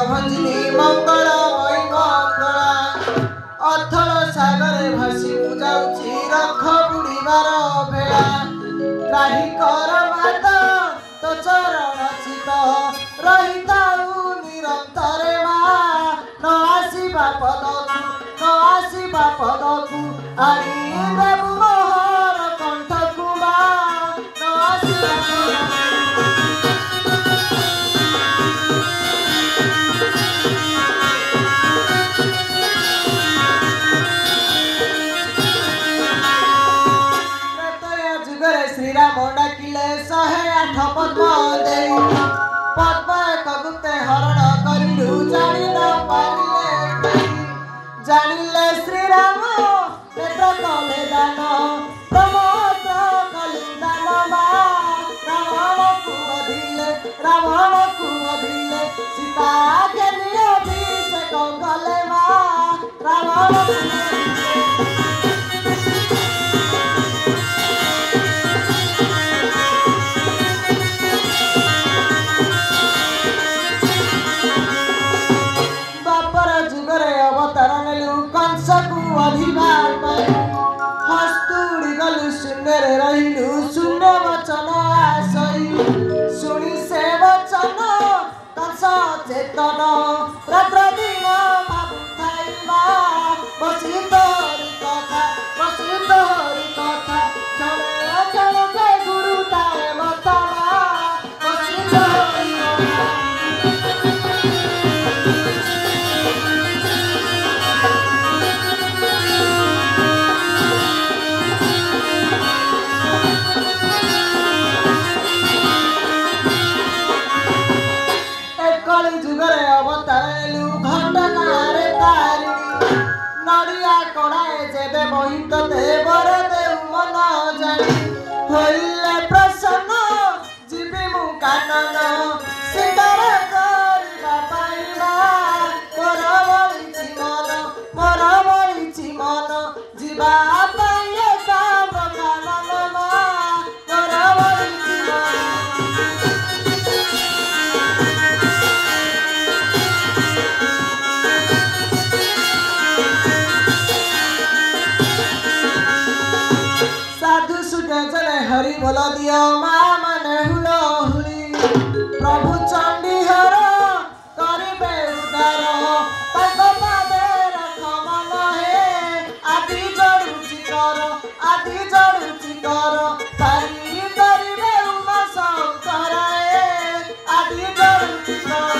भंजिनी मंगल मई मंगला अथल सागर भासी मुझाऊची रख बुड़ीबार भेला त्राही कर माता तो चरण चित रही थाऊ निरंतरे माँ न आसीबा पदकू आनी देबु मोहर कंठकू माँ न आसीबा श्रीराम डाकिले 108 पद्म दे पद्म एक गुप्ते हरण करिलु जानि न पारिले जानिले श्रीराम नेत्र कले दान प्रमोद कलिदान मा रावण को बधिले सीता के अभिषेक गले मा रावण हस्तुड़ी गलु सुंदर रहिलु शून्य वचन आशई शुणी से वचन कंस चेतन रात्र दिन भाबु थाइबा बसी तोरी कथा क्षणे क्षणे गुरु ताए मतमा बसी तोरी जुगरे अवतारेलु घंटकारे तारिणी नड़िया कड़ाए जेबे मोहित देवर देव मन जानी होइले प्रसन्न जीवी मु कानन सिंगार करिबा पाइबा मोर बलिछि मन जीवा पाइए काम कानन मा मोर बलिछि मन हरि बोल दियो माँ मन हुलो हुली प्रभु चंडी हर करिबे उदार ताको पादे रख मन हे आदि जड़ुची कर तारी करिबे उमा शंकर हे आदि जड़ुची कर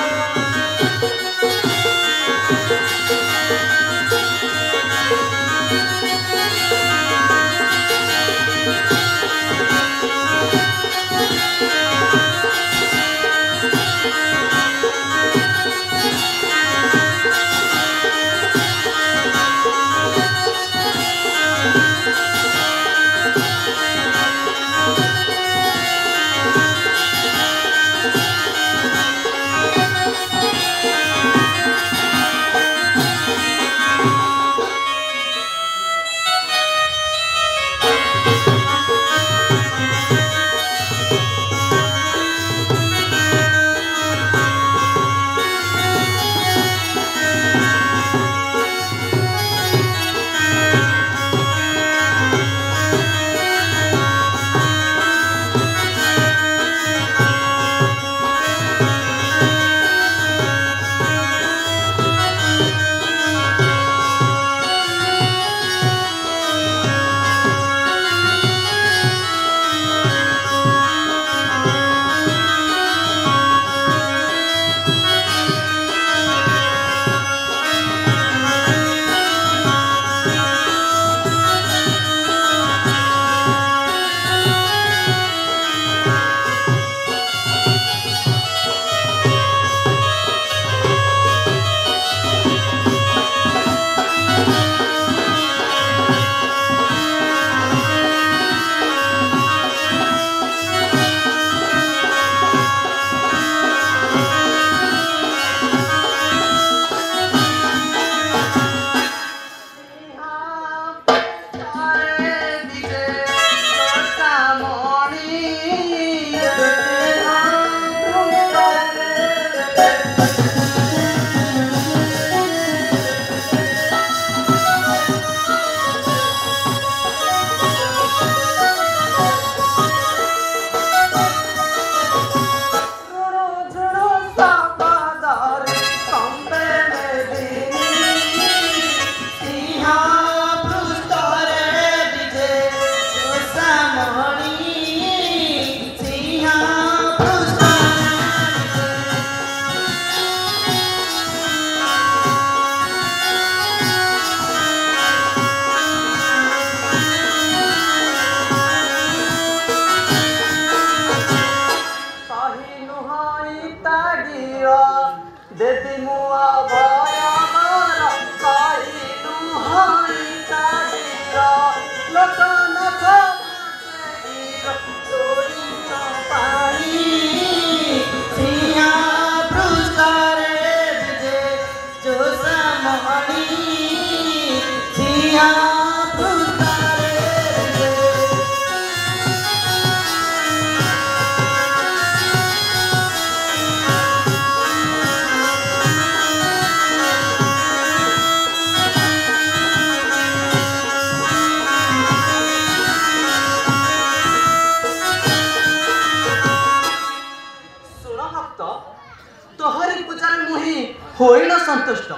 ହୋଇନ ସନ୍ତୁଷ୍ଟ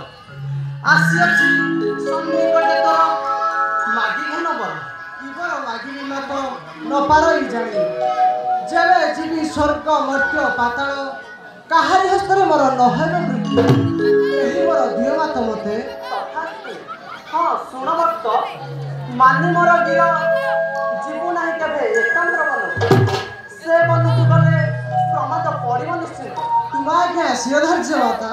ଆସିଅଛି ସନ୍ନିକଟେ ତୋର ମାଗିଘନ ବର କିବର ମାଗିବି ମତ ନ ପାରଇ ଜାଣି ଯେବେ ଯିବି ସ୍ୱର୍ଗ ମର୍ତ୍ତ୍ୟ ପାତାଳ କାହାରି ହସ୍ତରେ ମୋର ନହେବ ମୃତ୍ୟୁ ଏହି ମୋର ଦିଅ ମାତ ମତେ ହଁ ଶୁଣ ଭକ୍ତ ମାନି ମୋର ଗିର ଯିବୁ ନାହିଁ କେବେ ଏକାମ୍ର ବନକୁ ସେ ବନକୁ ଗଲେ ପ୍ରମାଦ ପଡ଼ିବ ନିଶ୍ଚିତ ତୁମ ଆଜ୍ଞା ଶିର ଧାର୍ଯ୍ୟ ମାତା